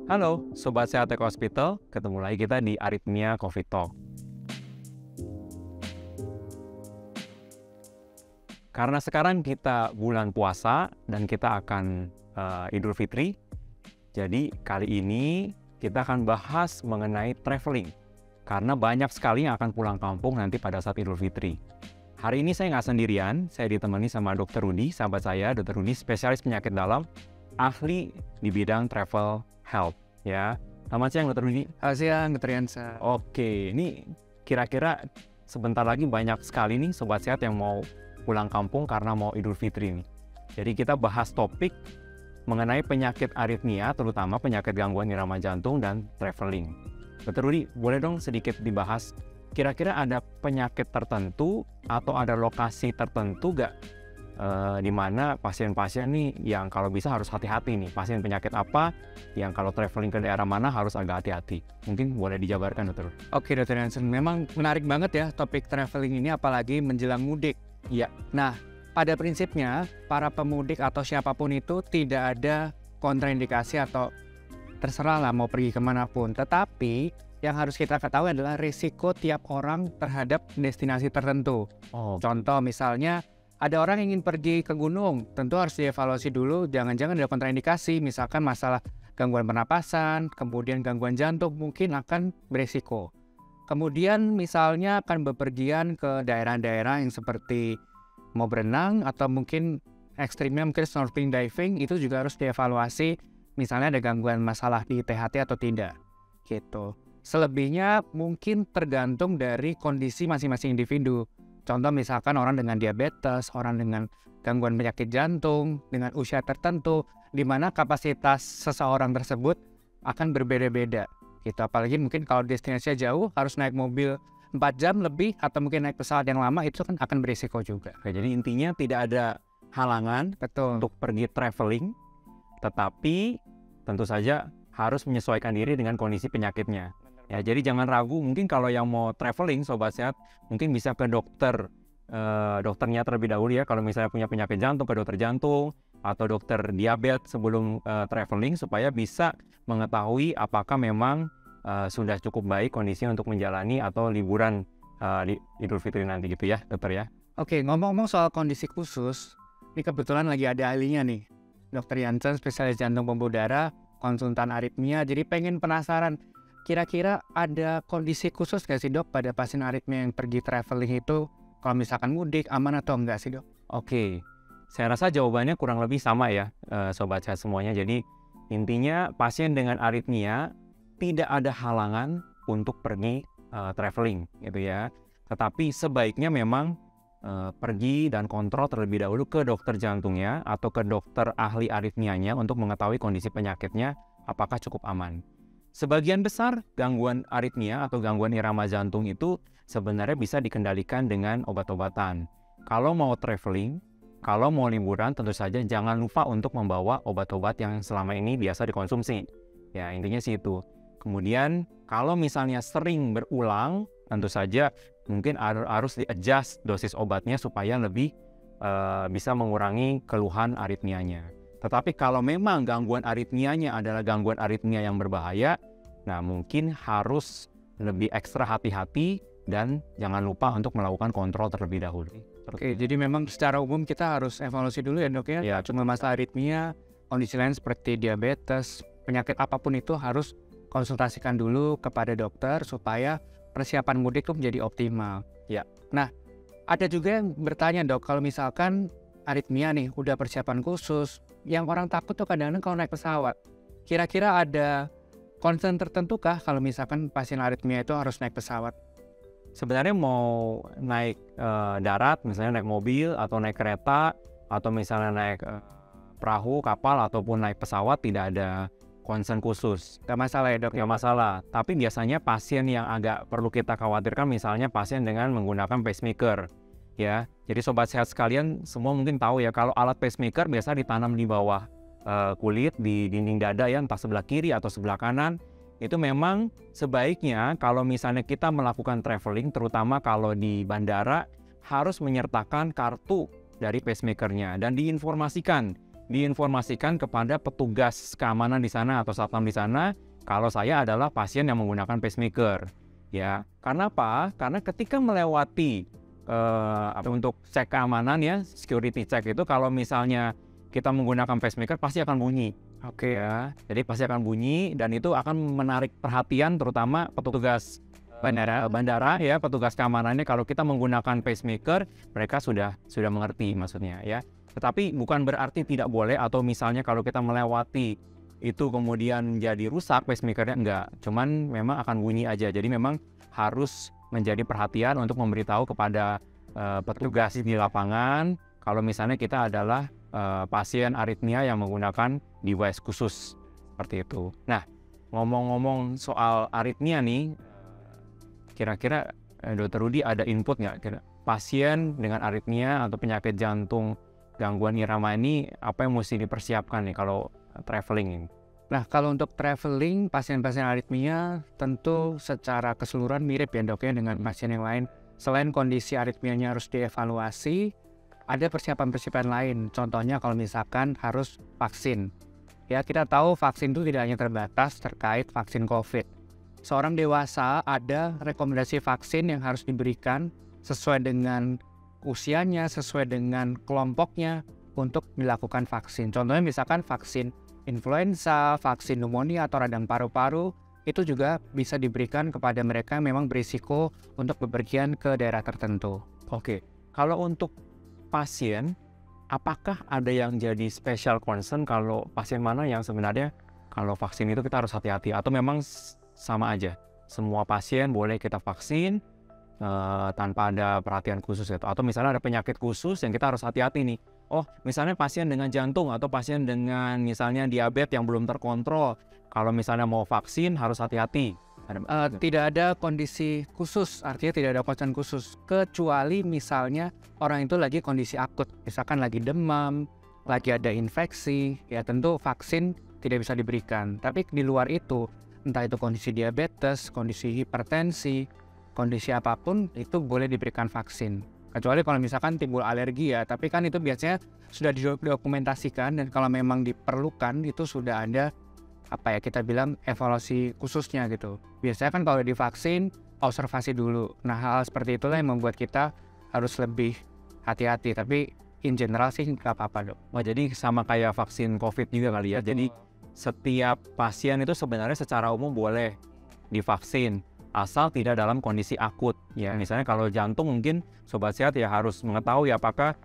Halo, Sobat Sehat Eko Hospital. Ketemu lagi kita di Arrhythmia Coffee Talk. Karena sekarang kita bulan puasa dan kita akan Idul Fitri, jadi kali ini kita akan bahas mengenai traveling. Karena banyak sekali yang akan pulang kampung nanti pada saat Idul Fitri. Hari ini saya nggak sendirian, saya ditemani sama Dr. Rudy, sahabat saya. Dr. Rudy spesialis penyakit dalam, ahli di bidang travel health. Ya, selamat siang Dr. Rudy. Selamat siang, Dr. Yansa. Oke, ini kira-kira sebentar lagi banyak sekali nih Sobat Sehat yang mau pulang kampung karena mau Idul Fitri nih. Jadi kita bahas topik mengenai penyakit aritmia, terutama penyakit gangguan irama jantung dan traveling. Dr. Rudy, boleh dong sedikit dibahas, kira-kira ada penyakit tertentu atau ada lokasi tertentu nggak di mana pasien-pasien nih yang kalau bisa harus hati-hati nih, pasien penyakit apa yang kalau traveling ke daerah mana harus agak hati-hati. Mungkin boleh dijabarkan, Dokter. Oke, Dr. Yansen, memang menarik banget ya topik traveling ini, apalagi menjelang mudik. Iya. Nah, pada prinsipnya para pemudik atau siapapun itu tidak ada kontraindikasi atau terserah lah mau pergi kemanapun. Tetapi yang harus kita ketahui adalah risiko tiap orang terhadap destinasi tertentu. Oh, Contoh misalnya ada orang yang ingin pergi ke gunung, tentu harus dievaluasi dulu, jangan-jangan ada kontraindikasi, misalkan masalah gangguan pernapasan, kemudian gangguan jantung mungkin akan beresiko. Kemudian misalnya akan bepergian ke daerah-daerah yang seperti mau berenang atau mungkin ekstrimnya mungkin snorkeling diving, itu juga harus dievaluasi, misalnya ada gangguan masalah di THT atau tidak. Gitu. Selebihnya mungkin tergantung dari kondisi masing-masing individu. Contoh misalkan orang dengan diabetes, orang dengan gangguan penyakit jantung, dengan usia tertentu, di mana kapasitas seseorang tersebut akan berbeda-beda. Gitu. Apalagi mungkin kalau destinasinya jauh, harus naik mobil 4 jam lebih, atau mungkin naik pesawat yang lama, itu kan akan berisiko juga. oke, jadi intinya tidak ada halangan Betul. untuk pergi traveling, tetapi tentu saja harus menyesuaikan diri dengan kondisi penyakitnya. Ya, jadi jangan ragu, mungkin kalau yang mau traveling, Sobat Sehat, mungkin bisa ke dokternya terlebih dahulu ya, kalau misalnya punya penyakit jantung, ke dokter jantung, atau dokter diabetes sebelum traveling, supaya bisa mengetahui apakah memang sudah cukup baik kondisinya untuk menjalani atau liburan di Idul Fitri nanti gitu ya, dokter ya. Oke, ngomong-ngomong soal kondisi khusus, ini kebetulan lagi ada ahlinya nih, Dr. Yansen, spesialis jantung pembuluh darah, konsultan aritmia, jadi pengen penasaran, kira-kira ada kondisi khusus nggak sih dok pada pasien aritmia yang pergi traveling itu, kalau misalkan mudik, aman atau enggak sih dok? Oke, saya rasa jawabannya kurang lebih sama ya, Sobat Sehat semuanya. Jadi intinya pasien dengan aritmia tidak ada halangan untuk pergi traveling gitu ya. Tetapi sebaiknya memang pergi dan kontrol terlebih dahulu ke dokter jantungnya atau ke dokter ahli aritmianya untuk mengetahui kondisi penyakitnya apakah cukup aman. Sebagian besar gangguan aritmia atau gangguan irama jantung itu sebenarnya bisa dikendalikan dengan obat-obatan. Kalau mau traveling, kalau mau liburan, tentu saja jangan lupa untuk membawa obat-obat yang selama ini biasa dikonsumsi. Ya, intinya sih itu. Kemudian, kalau misalnya sering berulang, tentu saja mungkin harus di-adjust dosis obatnya supaya lebih bisa mengurangi keluhan aritmianya. Tetapi kalau memang gangguan aritmianya adalah gangguan aritmia yang berbahaya, nah mungkin harus lebih ekstra hati-hati dan jangan lupa untuk melakukan kontrol terlebih dahulu. Oke, jadi memang secara umum kita harus evaluasi dulu ya dok ya. Ya, Cuma masalah aritmia, kondisi lain seperti diabetes, penyakit apapun itu harus konsultasikan dulu kepada dokter supaya persiapan mudik itu menjadi optimal. Ya. Nah, ada juga yang bertanya dok, kalau misalkan aritmia nih udah persiapan khusus, yang orang takut tuh kadang-kadang kalau naik pesawat. Kira-kira ada concern tertentu kah kalau misalkan pasien aritmia itu harus naik pesawat? sebenarnya mau naik darat, misalnya naik mobil atau naik kereta, atau misalnya naik perahu, kapal, ataupun naik pesawat, tidak ada concern khusus. Gak masalah ya dok? Nggak masalah, tapi biasanya pasien yang agak perlu kita khawatirkan, misalnya pasien dengan menggunakan pacemaker. Ya, jadi Sobat Sehat sekalian semua mungkin tahu ya, kalau alat pacemaker biasa ditanam di bawah kulit, di dinding dada ya, entah sebelah kiri atau sebelah kanan. Itu memang sebaiknya kalau misalnya kita melakukan traveling, terutama kalau di bandara, harus menyertakan kartu dari pacemakernya dan diinformasikan diinformasikan kepada petugas keamanan di sana atau satpam di sana kalau saya adalah pasien yang menggunakan pacemaker. Ya, karena apa? Karena ketika melewati untuk cek keamanan ya, security check itu kalau misalnya kita menggunakan pacemaker pasti akan bunyi. Oke ya, jadi pasti akan bunyi dan itu akan menarik perhatian terutama petugas bandara ya, petugas keamanannya kalau kita menggunakan pacemaker, mereka sudah mengerti maksudnya ya. Tetapi bukan berarti tidak boleh atau misalnya kalau kita melewati itu kemudian jadi rusak pacemakernya, enggak. Cuman memang akan bunyi aja. Jadi memang harus menjadi perhatian untuk memberitahu kepada petugas di lapangan kalau misalnya kita adalah pasien aritmia yang menggunakan device khusus seperti itu. Nah, ngomong-ngomong soal aritmia nih, kira-kira Dr. Rudy ada input nggak? Pasien dengan aritmia atau penyakit jantung gangguan irama ini apa yang mesti dipersiapkan nih kalau traveling ini? Nah, kalau untuk traveling, pasien-pasien aritmia tentu secara keseluruhan mirip ya dok ya dengan pasien yang lain. Selain kondisi aritmianya harus dievaluasi, ada persiapan-persiapan lain. Contohnya kalau misalkan harus vaksin. Ya, kita tahu vaksin itu tidak hanya terbatas terkait vaksin COVID. Seorang dewasa ada rekomendasi vaksin yang harus diberikan sesuai dengan usianya, sesuai dengan kelompoknya untuk dilakukan vaksin. Contohnya misalkan vaksin influenza, vaksin pneumonia atau radang paru-paru, itu juga bisa diberikan kepada mereka yang memang berisiko untuk bepergian ke daerah tertentu. Oke, kalau untuk pasien, apakah ada yang jadi special concern kalau pasien mana yang sebenarnya kalau vaksin itu kita harus hati-hati atau memang sama aja? Semua pasien boleh kita vaksin tanpa ada perhatian khusus gitu. Atau misalnya ada penyakit khusus yang kita harus hati-hati nih. Oh, misalnya pasien dengan jantung atau pasien dengan misalnya diabetes yang belum terkontrol. Kalau misalnya mau vaksin harus hati-hati. Tidak ada kondisi khusus, artinya tidak ada concern khusus. Kecuali misalnya orang itu lagi kondisi akut. Misalkan lagi demam, lagi ada infeksi, ya tentu vaksin tidak bisa diberikan. Tapi di luar itu, entah itu kondisi diabetes, kondisi hipertensi, kondisi apapun itu boleh diberikan vaksin. Kecuali kalau misalkan timbul alergi ya, tapi kan itu biasanya sudah didokumentasikan dan kalau memang diperlukan itu sudah ada kita bilang evaluasi khususnya gitu. Biasanya kan kalau divaksin observasi dulu. Nah, hal seperti itulah yang membuat kita harus lebih hati-hati. Tapi in general sih nggak apa-apa dok. Wah, jadi sama kayak vaksin COVID juga kali ya. Jadi setiap pasien itu sebenarnya secara umum boleh divaksin asal tidak dalam kondisi akut ya. Misalnya kalau jantung mungkin sobat sehat ya harus mengetahui apakah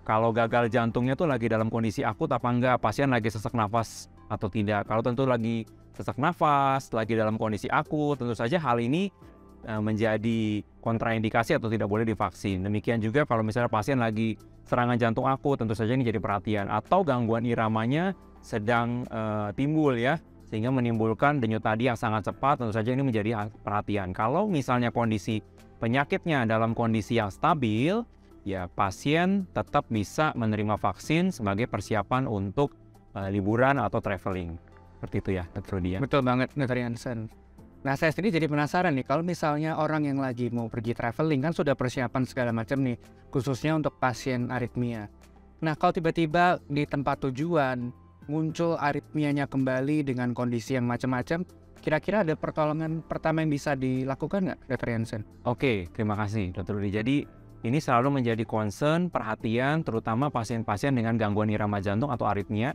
kalau gagal jantungnya tuh lagi dalam kondisi akut apa enggak, pasien lagi sesak nafas atau tidak. Kalau tentu lagi sesak nafas, lagi dalam kondisi akut, tentu saja hal ini menjadi kontraindikasi atau tidak boleh divaksin. Demikian juga kalau misalnya pasien lagi serangan jantung akut, tentu saja ini jadi perhatian. Atau gangguan iramanya sedang timbul ya, sehingga menimbulkan denyut nadi yang sangat cepat, tentu saja ini menjadi perhatian. Kalau misalnya kondisi penyakitnya dalam kondisi yang stabil, ya pasien tetap bisa menerima vaksin sebagai persiapan untuk liburan atau traveling. Seperti itu ya, Dr. Rudy ya. Betul banget, Dr. Jansen. Nah, saya sendiri jadi penasaran nih, kalau misalnya orang yang lagi mau pergi traveling kan sudah persiapan segala macam nih, khususnya untuk pasien aritmia. Nah, kalau tiba-tiba di tempat tujuan muncul aritmianya kembali dengan kondisi yang macam-macam, kira-kira ada pertolongan pertama yang bisa dilakukan nggak, Dr. Jansen? Oke, terima kasih, Dr. Rudy. Jadi, ini selalu menjadi concern, perhatian, terutama pasien-pasien dengan gangguan irama jantung atau aritmia.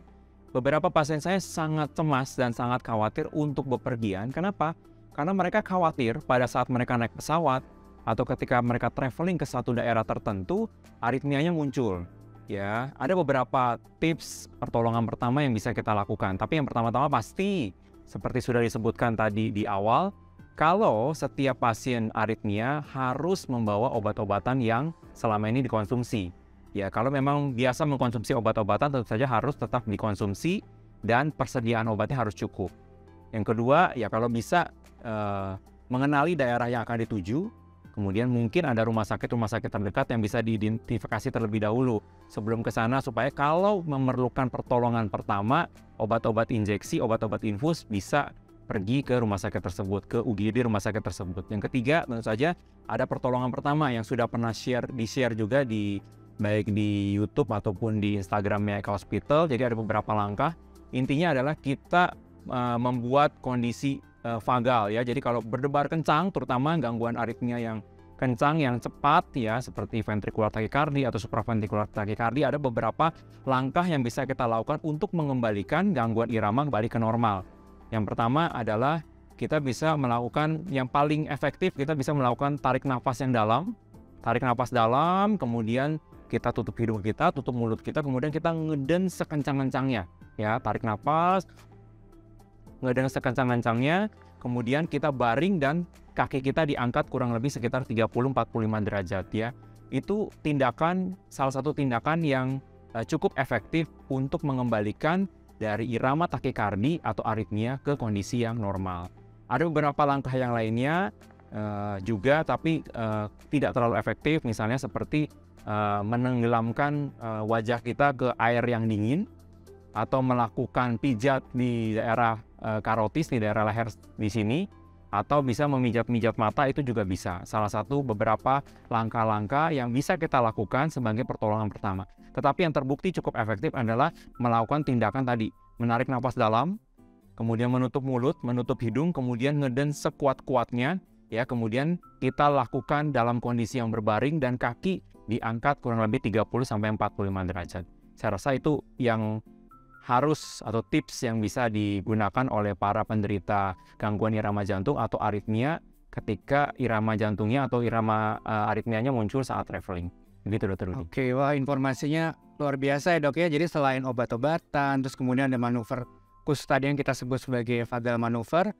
Beberapa pasien saya sangat cemas dan sangat khawatir untuk bepergian. Kenapa? Karena mereka khawatir pada saat mereka naik pesawat atau ketika mereka traveling ke satu daerah tertentu, aritmianya muncul. Ya, ada beberapa tips pertolongan pertama yang bisa kita lakukan. Tapi yang pertama-tama pasti, seperti sudah disebutkan tadi di awal, kalau setiap pasien aritmia harus membawa obat-obatan yang selama ini dikonsumsi. Ya, kalau memang biasa mengkonsumsi obat-obatan tentu saja harus tetap dikonsumsi dan persediaan obatnya harus cukup. Yang kedua, ya kalau bisa mengenali daerah yang akan dituju, kemudian mungkin ada rumah sakit terdekat yang bisa diidentifikasi terlebih dahulu sebelum ke sana supaya kalau memerlukan pertolongan pertama, obat-obat injeksi, obat-obat infus bisa pergi ke rumah sakit tersebut, ke UGD rumah sakit tersebut. Yang ketiga, tentu saja ada pertolongan pertama yang sudah pernah di-share juga di baik di YouTube ataupun di Instagramnya Eka Hospital. Jadi ada beberapa langkah. Intinya adalah kita membuat kondisi vagal ya. Jadi kalau berdebar kencang, terutama gangguan aritmia yang kencang, yang cepat ya, seperti ventricular tachycardia atau supraventricular tachycardia, ada beberapa langkah yang bisa kita lakukan untuk mengembalikan gangguan irama kembali ke normal. Yang pertama adalah kita bisa melakukan yang paling efektif, kita bisa melakukan tarik nafas yang dalam. Tarik nafas dalam, kemudian kita tutup hidung kita, tutup mulut kita, kemudian kita ngeden sekencang-kencangnya. Ya, tarik nafas, ngeden sekencang-kencangnya, kemudian kita baring dan kaki kita diangkat kurang lebih sekitar 30-45 derajat ya. Itu salah satu tindakan yang cukup efektif untuk mengembalikan dari irama takikardi atau aritmia ke kondisi yang normal. Ada beberapa langkah yang lainnya juga, tapi tidak terlalu efektif, misalnya seperti menenggelamkan wajah kita ke air yang dingin, atau melakukan pijat di daerah karotis, di daerah leher di sini, atau bisa memijat-mijat mata, itu juga bisa. Salah satu beberapa langkah-langkah yang bisa kita lakukan sebagai pertolongan pertama. Tetapi yang terbukti cukup efektif adalah melakukan tindakan tadi, menarik nafas dalam, kemudian menutup mulut, menutup hidung, kemudian ngeden sekuat-kuatnya, ya, kemudian kita lakukan dalam kondisi yang berbaring dan kaki diangkat kurang lebih 30-45 derajat. Saya rasa itu yang harus atau tips yang bisa digunakan oleh para penderita gangguan irama jantung atau aritmia ketika irama jantungnya atau irama aritmianya muncul saat traveling. Begitu, Dokter Rudi. Oke, wah informasinya luar biasa ya dok ya. Jadi selain obat-obatan, terus kemudian ada manuver khusus tadi yang kita sebut sebagai vagal manuver,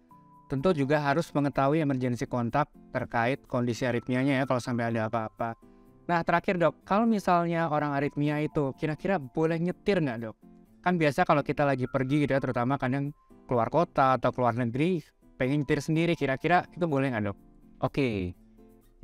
tentu juga harus mengetahui emergency kontak terkait kondisi aritmianya ya kalau sampai ada apa-apa. Nah terakhir dok, kalau misalnya orang aritmia itu kira-kira boleh nyetir nggak dok? Kan biasa kalau kita lagi pergi gitu ya, terutama kadang keluar kota atau keluar negeri, pengen nyetir sendiri, kira-kira itu boleh nggak dok? Oke,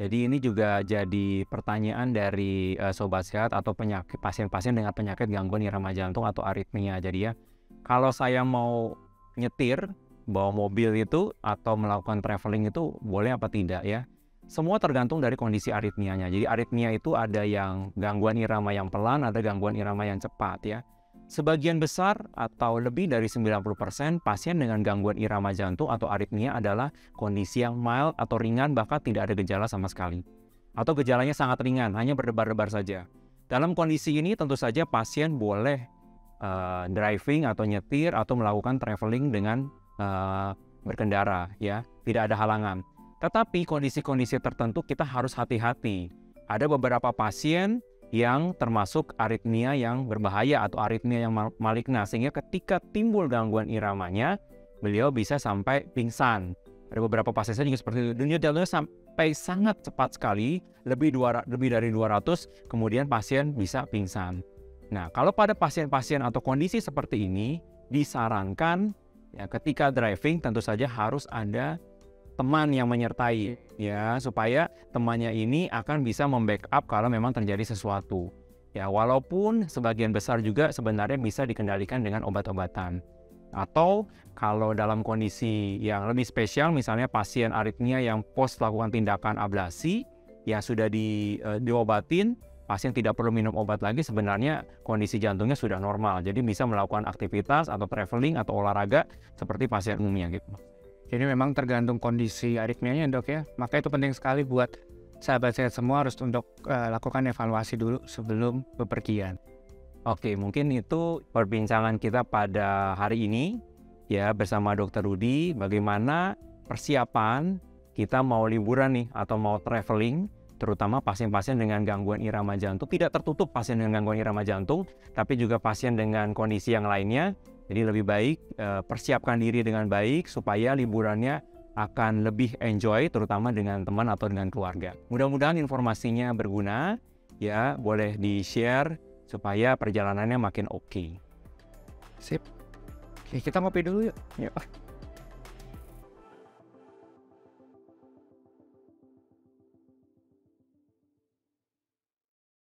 jadi ini juga jadi pertanyaan dari sobat sehat atau pasien-pasien dengan penyakit gangguan irama jantung atau aritmia. Jadi ya, kalau saya mau nyetir, bawa mobil itu atau melakukan traveling itu boleh apa tidak ya? Semua tergantung dari kondisi aritmianya. Jadi aritmia itu ada yang gangguan irama yang pelan, ada gangguan irama yang cepat ya. Sebagian besar atau lebih dari 90% pasien dengan gangguan irama jantung atau aritmia adalah kondisi yang mild atau ringan, bahkan tidak ada gejala sama sekali. Atau gejalanya sangat ringan, hanya berdebar-debar saja. Dalam kondisi ini tentu saja pasien boleh driving atau nyetir atau melakukan traveling dengan berkendara ya, tidak ada halangan. Tetapi kondisi-kondisi tertentu kita harus hati-hati. Ada beberapa pasien yang termasuk aritmia yang berbahaya atau aritmia yang maligna, sehingga ketika timbul gangguan iramanya, beliau bisa sampai pingsan. Ada beberapa pasien saya juga seperti itu, jantungnya sampai sangat cepat sekali, lebih dari 200, kemudian pasien bisa pingsan. Nah, kalau pada pasien-pasien atau kondisi seperti ini, disarankan ya ketika driving tentu saja harus ada teman yang menyertai ya, supaya temannya ini akan bisa membackup kalau memang terjadi sesuatu. Ya, walaupun sebagian besar juga sebenarnya bisa dikendalikan dengan obat-obatan. Atau kalau dalam kondisi yang lebih spesial, misalnya pasien aritmia yang post lakukan tindakan ablasi, ya sudah diobatin, pasien tidak perlu minum obat lagi, sebenarnya kondisi jantungnya sudah normal. Jadi bisa melakukan aktivitas atau traveling atau olahraga seperti pasien umumnya gitu. Jadi memang tergantung kondisi aritmianya dok ya. Maka itu penting sekali buat sahabat sehat semua harus untuk lakukan evaluasi dulu sebelum bepergian. Oke, mungkin itu perbincangan kita pada hari ini ya bersama Dr. Rudi. Bagaimana persiapan kita mau liburan nih atau mau traveling, terutama pasien-pasien dengan gangguan irama jantung. Tidak tertutup pasien dengan gangguan irama jantung, tapi juga pasien dengan kondisi yang lainnya. Jadi lebih baik persiapkan diri dengan baik supaya liburannya akan lebih enjoy, terutama dengan teman atau dengan keluarga. Mudah-mudahan informasinya berguna, ya boleh di-share supaya perjalanannya makin oke. Sip. Oke, kita ngopi dulu yuk. Yuk.